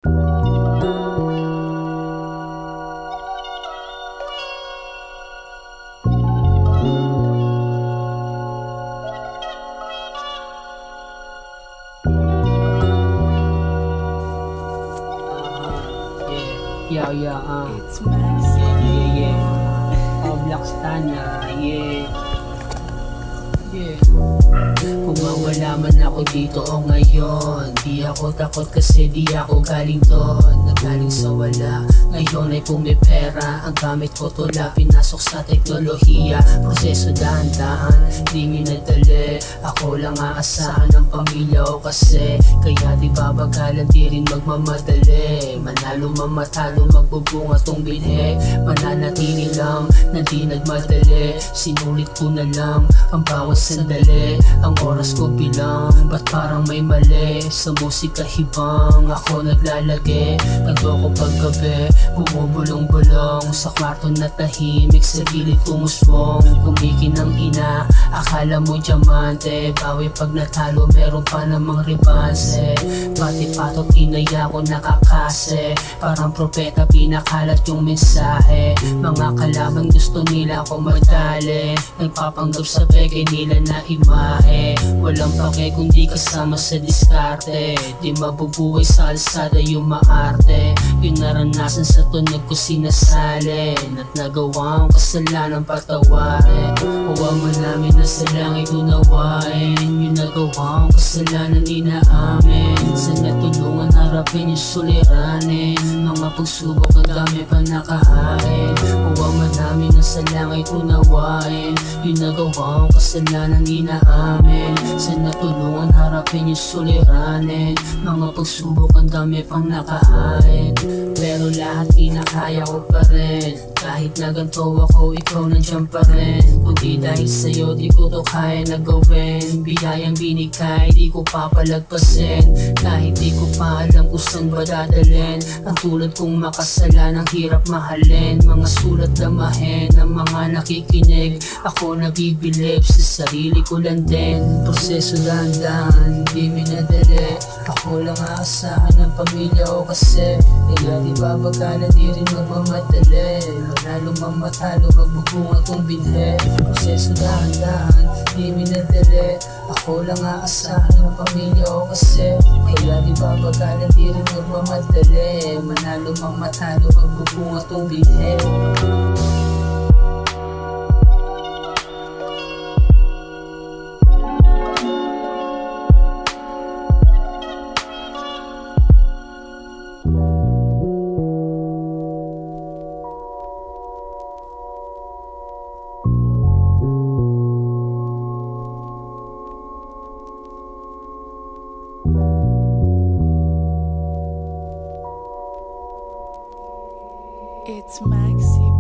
It's Max. Black Stana, Kung mawala man ako dito o ngayon, di ako takot kasi di ako galing doon. Nagaling sa wala, ngayon ay pumipera. Ang gamit ko tula, pinasok sa teknolohiya. Proseso dahan-dahan, di minadali. Ako lang aasahan ng pamilya ko kasi kaya di babagalan, di rin magmamadali. Manalo mamatalo, magbubunga tong binhe. Mananatili lang na di nagmadali. Sinulit ko na lang ang bawat sandali. Ang oras ko bilang, ba't parang may mali? Sa musika hibang, ako naglalagi. Nagdoko paggabi, bumubulong-bulong. Sa kwarto na tahimik, sa gilid kumusbong. Kumikin ng ina, akala mo diamante. Bawi pag natalo, meron pa namang ribanse. Pati patot inaya ko nakakase. Parang propeta, pinakalat yung mensahe. Mga kalaban gusto nila ako madali. Nagpapanggap sa peke nila na imahe. Walang pake kung di kasama sa diskarte. Di mabubuhay sa alsada yung maarte. Yung naranasan sa tunog ko sinasalin. At nagawa ang kasalanan patawarin. Huwa man namin na sa langit unawain. Yung nagawa ang kasalanan inaamin. Sana tulungan harapin yung suliranin. Mga pagsubok ang dami pa nakahain. Huwa man namin na sa langit unawain. Yung nagawa ang kasalanan inaamin. Sana tulungan harapin yung suliranin. Mga pagsubok ang dami pang nakahain. Pero lahat kinakaya ko pa rin. Kahit na ganito ako, ikaw nandiyan pa rin. Kundi dahil sa'yo di ko to kaya na gawin. Biyayang binigay, di ko papalagpasin. Kahit di ko pa alam kung saan ba dadalhin. Ang tulad kong makasalan, ang hirap mahalin. Mga sulat damahin ng mga nakikinig. Ako nabibilib sa sarili ko lang din. Proseso dahan-dahan, di minadali. Ako lang aasahan ng pamilya ko kasi kaya di babagalan, di rin magmamadali. Manalo mamatalo, magbubunga kong binhe. Proseso dahan-dahan, di minadali. Ako lang aasahan ng pamilya ko kasi kaya di babagalan, di rin magmamadali. Manalo mamatalo, magbubunga kong binhe. It's Maxi.